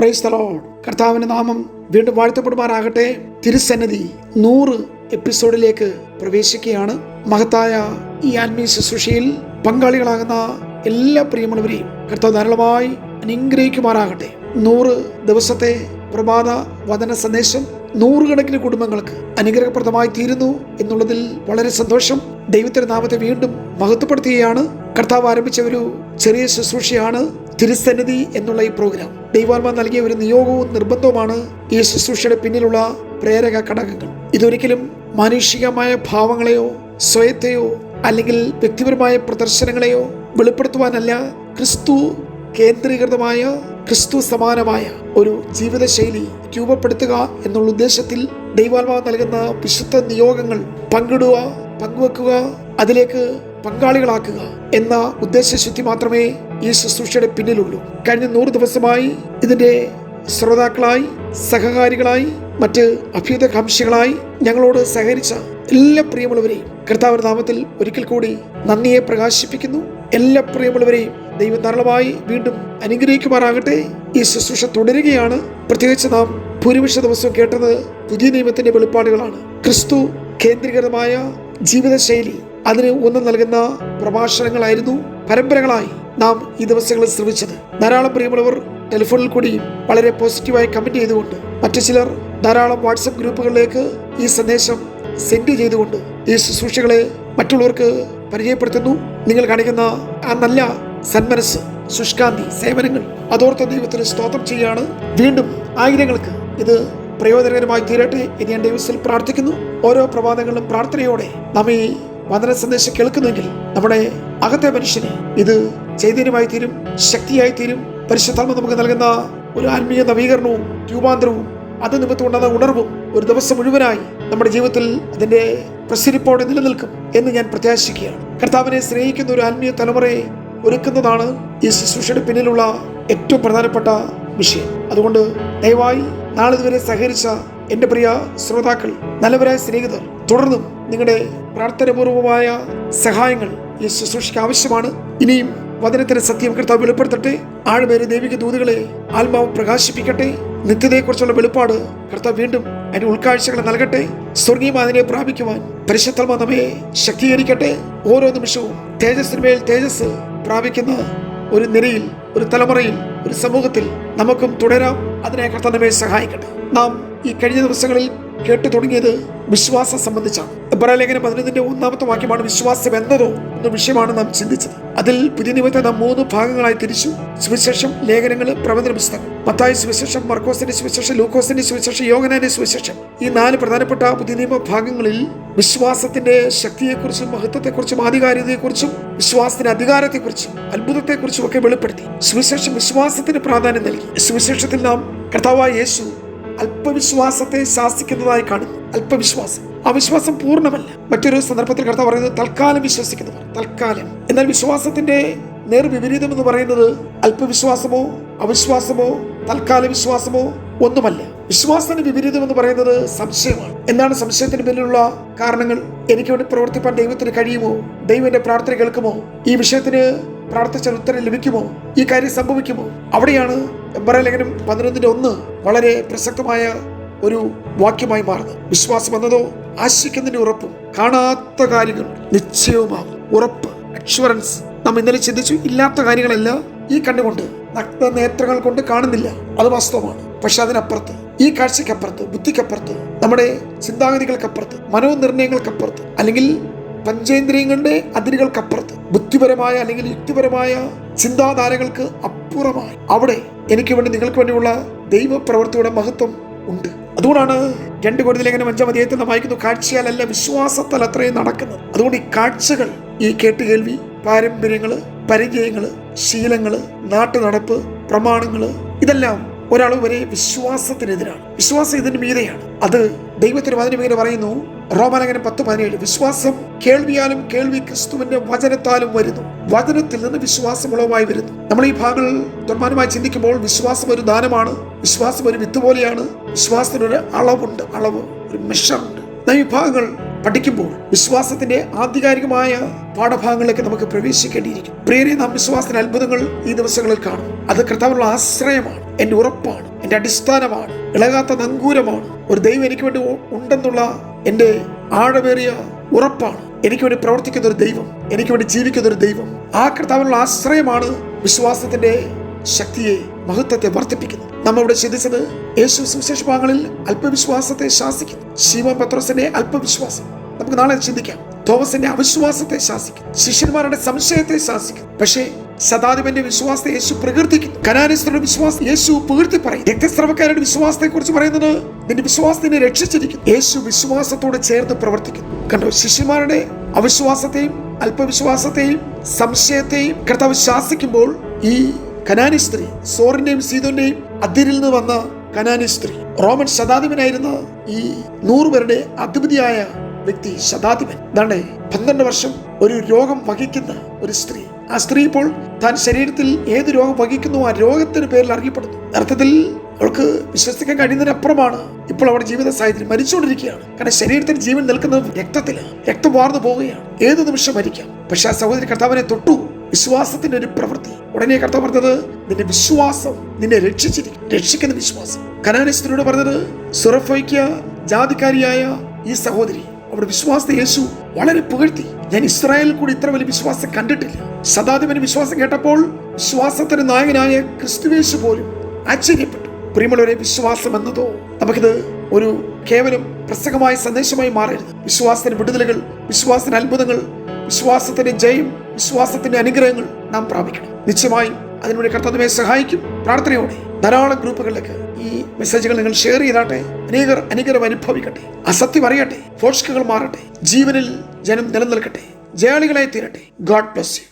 Praise the Lord. കർത്താവിന്റെ നാമം വീണ്ടും വാഴ്ത്തപ്പെടുമാറാകട്ടെ. തിരുസന്നിധി 100 എപ്പിസോഡിലേക്ക് പ്രവേശിക്കുകയാണ്. മഹത്തായ ഈ ആത്മീയ ശുശ്രൂഷയിൽ പങ്കാളികളാകുന്ന എല്ലാ പ്രിയമുള്ളവരെയും കർത്താവ് ധാരാളമായി അനുഗ്രഹിക്കുമാറാകട്ടെ. 100 ദിവസത്തെ പ്രഭാത വചന സന്ദേശം 100 കണക്കിന് കുടുംബങ്ങൾക്ക് അനുഗ്രഹപ്രദമായി തീരുന്നു എന്നുള്ളതിൽ വളരെ സന്തോഷം. ദൈവത്തിന്റെ നാമത്തെ വീണ്ടും മഹത്വപ്പെടുത്തുകയാണ്. കർത്താവ് ആരംഭിച്ച ഒരു ചെറിയ ശുശ്രൂഷയാണ് തിരുസന്നിധി എന്നുള്ള ഈ പ്രോഗ്രാം. ദൈവാത്മാ നൽകിയ ഒരു നിയോഗവും നിർബന്ധവുമാണ് ഈ ശുശ്രൂഷയുടെ പിന്നിലുള്ള പ്രേരക ഘടകങ്ങൾ. ഇതൊരിക്കലും മാനുഷികമായ ഭാവങ്ങളെയോ സ്വയത്തെയോ അല്ലെങ്കിൽ വ്യക്തിപരമായ പ്രദർശനങ്ങളെയോ വെളിപ്പെടുത്തുവാനല്ല, ക്രിസ്തു കേന്ദ്രീകൃതമായ ക്രിസ്തു സമാനമായ ഒരു ജീവിതശൈലി രൂപപ്പെടുത്തുക എന്നുള്ള ഉദ്ദേശത്തിൽ ദൈവാത്മാവ് നൽകുന്ന വിശുദ്ധ നിയോഗങ്ങൾ പങ്കിടുക, പങ്കുവെക്കുക, അതിലേക്ക് പങ്കാളികളാക്കുക എന്ന ഉദ്ദേശശുദ്ധി മാത്രമേ ഈ ശുശ്രൂഷയുടെ പിന്നിലുള്ളൂ. കഴിഞ്ഞ 100 ദിവസമായി ഇതിന്റെ ശ്രോതാക്കളായി, സഹകാരികളായി, മറ്റ് അഭ്യുതകാംക്ഷികളായി ഞങ്ങളോട് സഹകരിച്ച എല്ലാ പ്രിയമുള്ളവരെയും കർത്താവിന്റെ നാമത്തിൽ ഒരിക്കൽ കൂടി നന്ദിയെ പ്രകാശിപ്പിക്കുന്നു. എല്ലാ പ്രിയമുള്ളവരെയും ദൈവം ധാരാളമായി വീണ്ടും അനുഗ്രഹിക്കുമാറാകട്ടെ. ഈ ശുശ്രൂഷ തുടരുകയാണ്. പ്രത്യേകിച്ച് നാം ഭൂരിപക്ഷ ദിവസവും കേട്ടത് പുതിയ നിയമത്തിന്റെ വെളിപ്പാടുകളാണ്. ക്രിസ്തു കേന്ദ്രീകൃതമായ ജീവിതശൈലി അതിന് ഊന്നൽ നൽകുന്ന പ്രഭാഷണങ്ങളായിരുന്നു പരമ്പരകളായി നാം ഈ ദിവസങ്ങളിൽ ശ്രമിച്ചത്. ധാരാളം പ്രിയമുള്ളവർ ടെലിഫോണിൽ കൂടി വളരെ പോസിറ്റീവായി കമന്റ് ചെയ്തുകൊണ്ട്, മറ്റു ചിലർ ധാരാളം വാട്സപ്പ് ഗ്രൂപ്പുകളിലേക്ക് ഈ സന്ദേശം സെൻഡ് ചെയ്തുകൊണ്ട് ഈ ശുശ്രൂഷകളെ മറ്റുള്ളവർക്ക് പരിചയപ്പെടുത്തുന്നു. നിങ്ങൾ കാണിക്കുന്ന ആ നല്ല സന്മനസ്, ശുഷ്കാന്തി, സേവനങ്ങൾ അതോർത്ത ദൈവത്തിന് സ്തോത്രം ചെയ്യാണ്. വീണ്ടും ആയിരങ്ങൾക്ക് ഇത് പ്രയോജനകരമായി തീരട്ടെ എന്ന് ഞാൻ ദൈവത്തിൽ പ്രാർത്ഥിക്കുന്നു. ഓരോ പ്രഭാതങ്ങളിലും പ്രാർത്ഥനയോടെ നാം ഈ വചന സന്ദേശം കേൾക്കുന്നെങ്കിൽ നമ്മുടെ അകത്തെ മനുഷ്യനെ ഇത് ചൈതന്യമായി തീരും, ശക്തിയായി തീരും. പരിശുദ്ധാത്മ നമുക്ക് നൽകുന്ന ഒരു ആത്മീയ നവീകരണവും രൂപാന്തരവും അത് നിമിത്തമുണ്ടാകുന്ന ഉണർവും ഒരു ദിവസം മുഴുവനായി നമ്മുടെ ജീവിതത്തിൽ അതിന്റെ പ്രസരിപ്പോടെ നിലനിൽക്കും എന്ന് ഞാൻ പ്രത്യാശിക്കുകയാണ്. കർത്താവിനെ സ്നേഹിക്കുന്ന ഒരു ആത്മീയ തലമുറയെ ഒരുക്കുന്നതാണ് ഈ ശുശ്രൂഷയുടെ പിന്നിലുള്ള ഏറ്റവും പ്രധാനപ്പെട്ട വിഷയം. അതുകൊണ്ട് ദയവായി നാളിതുവരെ സഹകരിച്ച എന്റെ പ്രിയ ശ്രോതാക്കൾ, നല്ലവരായ സ്നേഹിതർ, തുടർന്നും നിങ്ങളുടെ പ്രാർത്ഥനാപൂർവമായ സഹായങ്ങൾ ഈ ശുശ്രൂഷയ്ക്ക് ആവശ്യമാണ്. ഇനിയും വചനത്തിന്റെ സത്യം കർത്താവ് വെളിപ്പെടുത്തട്ടെ. ആഴ്മേറെ ദൈവിക ദൂതുകളെ ആത്മാവ് പ്രകാശിപ്പിക്കട്ടെ. നിത്യതയെക്കുറിച്ചുള്ള വെളിപ്പാട് കർത്താവ് വീണ്ടും അതിന്റെ ഉൾക്കാഴ്ചകൾ നൽകട്ടെ. സ്വർഗീയമായി അതിനെ പ്രാപിക്കുവാൻ പരിശുദ്ധാത്മാവ് നമ്മെ ശക്തീകരിക്കട്ടെ. ഓരോ നിമിഷവും തേജസ്സിന്മേൽ തേജസ് പ്രാപിക്കുന്ന ഒരു നിരയിൽ, ഒരു തലമുറയിൽ, ഒരു സമൂഹത്തിൽ നമുക്കും തുടരാം. അതിനെ കർത്താവ് നമ്മെ സഹായിക്കട്ടെ. നാം ഈ കഴിഞ്ഞ ദിവസങ്ങളിൽ കേട്ടു തുടങ്ങിയത് വിശ്വാസം സംബന്ധിച്ചാണ്. എബ്രായ ലേഖനം 11-ാമത്തെ വാക്യമാണ് വിശ്വാസം എന്നതോ എന്ന വിഷയമാണ് നാം ചിന്തിച്ചത്. അതിൽ പുതിയ നിയമത്തെ നാം 3 ഭാഗങ്ങളായി തിരിച്ചു. സുവിശേഷം, ലേഖനങ്ങൾ, പ്രവചന പുസ്തകം. മത്തായി സുവിശേഷം, മർക്കോസിന്റെ സുവിശേഷം, ലൂക്കോസിന്റെ സുവിശേഷം, യോഹന്നാന്റെ സുവിശേഷം. ഈ 4 പ്രധാനപ്പെട്ട പുതിയ നിയമ ഭാഗങ്ങളിൽ വിശ്വാസത്തിന്റെ ശക്തിയെക്കുറിച്ചും മഹത്വത്തെക്കുറിച്ചും ആധികാരികതയെക്കുറിച്ചും വിശ്വാസത്തിന്റെ അധികാരത്തെക്കുറിച്ചും അത്ഭുതത്തെക്കുറിച്ചും ഒക്കെ വെളിപ്പെടുത്തി. സുവിശേഷം വിശ്വാസത്തിന് പ്രാധാന്യം നൽകി. സുവിശേഷത്തിൽ നാം കർത്താവായ യേശു അല്പവിശ്വാസത്തെ ശാസിക്കുന്നതായി കാണുന്നു. അല്പവിശ്വാസം, ആ വിശ്വാസം പൂർണ്ണമല്ല. മറ്റൊരു സന്ദർഭത്തിൽ കർത്താവ് പറയുന്നത് തൽക്കാലം വിശ്വസിക്കുന്നവർ, തൽക്കാലം. എന്നാൽ വിശ്വാസത്തിന്റെ നേർവിപരീതം എന്ന് പറയുന്നത് അല്പവിശ്വാസമോ അവിശ്വാസമോ തൽക്കാല വിശ്വാസമോ ഒന്നുമല്ല. വിശ്വാസത്തിന്റെ വിപരീതം എന്ന് പറയുന്നത് സംശയമാണ്. എന്താണ് സംശയത്തിന് പിന്നിലുള്ള കാരണങ്ങൾ? എനിക്ക് വേണ്ടി പ്രവർത്തിപ്പാൻ ദൈവത്തിന് കഴിയുമോ? ദൈവം എന്റെ പ്രാർത്ഥന കേൾക്കുമോ? ഈ വിഷയത്തിന് പ്രാർത്ഥിച്ചാൽ ഉത്തരം ലഭിക്കുമോ? ഈ കാര്യം സംഭവിക്കുമോ? അവിടെയാണ് എബ്രായ ലേഖനം 11:1 വളരെ പ്രസക്തമായ ഒരു വാക്യമായി മാറുന്നത്. വിശ്വാസം എന്നതോ ആശിക്കുന്നതിന്റെ ഉറപ്പും കാണാത്ത കാര്യങ്ങൾ നിശ്ചയവുമാകും. ഉറപ്പ്, അഷ്വറൻസ്. നാം ഇന്നലെ ചിന്തിച്ചു, ഇല്ലാത്ത കാര്യങ്ങളല്ല ഈ കണ്ണുകൊണ്ട്, നഗ്ന നേത്രങ്ങൾ കൊണ്ട് കാണുന്നില്ല, അത് വാസ്തവമാണ്. പക്ഷെ അതിനപ്പുറത്ത്, ഈ കാഴ്ചക്കപ്പുറത്ത്, ബുദ്ധിക്കപ്പുറത്ത്, നമ്മുടെ ചിന്താഗതികൾക്കപ്പുറത്ത്, മനോനിർണയങ്ങൾക്കപ്പുറത്ത്, അല്ലെങ്കിൽ പഞ്ചേന്ദ്രിയങ്ങളുടെ അതിരുകൾക്കപ്പുറത്ത്, ബുദ്ധിപരമായ അല്ലെങ്കിൽ യുക്തിപരമായ ചിന്താധാരകൾക്ക് അപ്പുറമായി അവിടെ എനിക്ക് വേണ്ടി, നിങ്ങൾക്ക് വേണ്ടിയുള്ള ദൈവപ്രവൃത്തിയുടെ മഹത്വം ഉണ്ട്. അതുകൊണ്ടാണ് 2 കൊരിന്ത്യർ ലേഖനം 5-ാം അധ്യായത്തിൽ നാം വായിക്കുന്നു, കാഴ്ചയാലല്ല വിശ്വാസത്താൽ അത്രയും നടക്കുന്നത്. അതുകൊണ്ട് ഈ കാഴ്ചകൾ, ഈ കേട്ടുകേൾവി, പാരമ്പര്യങ്ങള്, പരിചയങ്ങള്, ശീലങ്ങള്, നാട്ടുനടപ്പ്, പ്രമാണങ്ങള്, ഇതെല്ലാം ഒരാൾ വരെ വിശ്വാസത്തിനെതിരാണ്. വിശ്വാസം ഇതിന് മീതെയാണ്. അത് ദൈവത്തിന് വചനം ഇങ്ങനെ പറയുന്നു, റോമാലേഖനം 10:17, വിശ്വാസം കേൾവിയാലും കേൾവി ക്രിസ്തുവിന്റെ വചനത്താലും വരുന്നു. വചനത്തിൽ നിന്ന് വിശ്വാസം ഉളവായി വരുന്നു. നമ്മൾ ഈ ഭാഗങ്ങൾ തീർമാനമായി ചിന്തിക്കുമ്പോൾ വിശ്വാസം ഒരു ദാനമാണ്. വിശ്വാസം ഒരു വിത്ത് പോലെയാണ്. വിശ്വാസത്തിനൊരു അളവുണ്ട്, ഒരു മെഷറുണ്ട്. നാം ഈ ഭാഗങ്ങൾ പഠിക്കുമ്പോൾ വിശ്വാസത്തിന്റെ ആധികാരികമായ പാഠഭാഗങ്ങളിലേക്ക് നമുക്ക് പ്രവേശിക്കേണ്ടിയിരിക്കും. പ്രിയരെ, നാം വിശ്വാസത്തിന്റെ അത്ഭുതങ്ങൾ ഈ ദിവസങ്ങളിൽ കാണും. അത് കർത്താവിനുള്ള ആശ്രയമാണ്, എന്റെ ഉറപ്പാണ്, എൻ്റെ അടിസ്ഥാനമാണ്, ഇളകാത്ത നങ്കൂരമാണ്. ഒരു ദൈവം എനിക്ക് വേണ്ടി ഉണ്ടെന്നുള്ള എൻ്റെ ആഴമേറിയ ഉറപ്പാണ്. എനിക്ക് വേണ്ടി പ്രവർത്തിക്കുന്ന ഒരു ദൈവം, എനിക്ക് വേണ്ടി ജീവിക്കുന്ന ഒരു ദൈവം. ആ കർത്താവിനുള്ള ആശ്രയമാണ് വിശ്വാസത്തിന്റെ ശക്തിയെ, മഹത്വത്തെ വർദ്ധിപ്പിക്കുന്നത്. നാം ഇവിടെ ചിന്തിച്ചത് യേശു സുവിശേഷ ഭാഗങ്ങളിൽ അല്പവിശ്വാസത്തെ ശാസിക്കുന്നു. ശീമോൻ പത്രോസിന്റെ അല്പവിശ്വാസം നമുക്ക് നാളെ ചിന്തിക്കാം. തോമസിന്റെ അവിശ്വാസത്തെ ശാസിക്കും, ശിഷ്യന്മാരുടെ സംശയത്തെ ശാസിക്കും. പക്ഷേ ശതാധിപന്റെ വിശ്വാസത്തെ യേശു പ്രകീർത്തിക്കുന്നു. കനാന്യരുടെ വിശ്വാസം യേശു പുകഴ്ത്തി പറയും. രക്തസ്രവക്കാരുടെ വിശ്വാസത്തെ കുറിച്ച് പറയുന്നത് നിന്റെ വിശ്വാസത്തിനെ രക്ഷിച്ചിരിക്കുന്നു. യേശു വിശ്വാസത്തോട് ചേർന്ന് പ്രവർത്തിക്കുന്നു. കണ്ടോ, ശിഷ്യന്മാരുടെ അവിശ്വാസത്തെയും അല്പവിശ്വാസത്തെയും സംശയത്തെയും കർത്താവ് ശാസിക്കുമ്പോൾ ഈ കനാന്യ സ്ത്രീ, സോറിന്റെയും സീദോന്റെയും അതിരിൽ നിന്ന് വന്ന കനാന്യ സ്ത്രീ, റോമൻ ശതാധിപനായിരുന്ന ഈ 100 പേരുടെ അധിപതിയായ വ്യക്തി, ശതാധിപൻ, അതാണ് 12 വർഷം ഒരു രോഗം വഹിക്കുന്ന ഒരു സ്ത്രീ. ആ സ്ത്രീ ഇപ്പോൾ താൻ ശരീരത്തിൽ ഏത് രോഗം വഹിക്കുന്നു ആ രോഗത്തിന് പേരിൽ അറിയപ്പെടുന്നു. അർത്ഥത്തിൽ അവൾക്ക് വിശ്വസിക്കാൻ കഴിയുന്നതിനപ്പുറമാണ് ഇപ്പോൾ അവരുടെ ജീവിത സാഹചര്യം. മരിച്ചുകൊണ്ടിരിക്കുകയാണ്. കാരണം ശരീരത്തിന് ജീവൻ നിൽക്കുന്നത് രക്തത്തിലാണ്. രക്തം വാർന്നു പോവുകയാണ്. ഏത് നിമിഷം മരിക്കാം. പക്ഷെ ആ സഹോദരി കർത്താവിനെ തൊട്ടു. വിശ്വാസത്തിന്റെ ഒരു പ്രവൃത്തി. ഉടനെ കർത്താവ് പറഞ്ഞത് നിന്റെ വിശ്വാസം നിന്നെ രക്ഷിച്ചിരിക്കും. രക്ഷിക്കുന്ന വിശ്വാസം. കനാന്യ സ്ത്രീയോട് പറഞ്ഞത് സുറഫോയ്ക്ക ജാതിക്കാരിയായ ഈ സഹോദരി, അവരുടെ വിശ്വാസത്തെ യേശു വളരെ പുകഴ്ത്തി. ഞാൻ ഇസ്രായേലിൽ കൂടി ഇത്ര വലിയ വിശ്വാസം കണ്ടിട്ടില്ല. ശതാധിപന് വിശ്വാസം കേട്ടപ്പോൾ വിശ്വാസത്തിന് നായകനായ ക്രിസ്തുവേശു പോലും ആശ്ചര്യപ്പെട്ടു. പ്രിയമുള്ളവരെ, വിശ്വാസം എന്നതോ നമുക്കിത് ഒരു കേവലം പ്രസംഗമായ സന്ദേശമായി മാറരുത്. വിശ്വാസത്തിന് വിടുതലുകൾ, വിശ്വാസത്തിന് അത്ഭുതങ്ങൾ, വിശ്വാസത്തിന്റെ ജയം, വിശ്വാസത്തിന്റെ അനുഗ്രഹങ്ങൾ നാം പ്രാപിക്കണം. നിശ്ചയമായും അതിനുവേണ്ടി കർത്താവേ സഹായിക്കും. പ്രാർത്ഥനയോടെ ധാരാളം ഗ്രൂപ്പുകളിലേക്ക് ഈ മെസ്സേജുകൾ നിങ്ങൾ ഷെയർ ചെയ്താട്ടെ. അനേകരും അനുഭവിക്കട്ടെ. അസത്യം അറിയട്ടെ. ഫോഷ്കുകൾ മാറട്ടെ. ജീവനിൽ ജനം നിലനിൽക്കട്ടെ. ജയാളികളായി തീരട്ടെ. God bless you.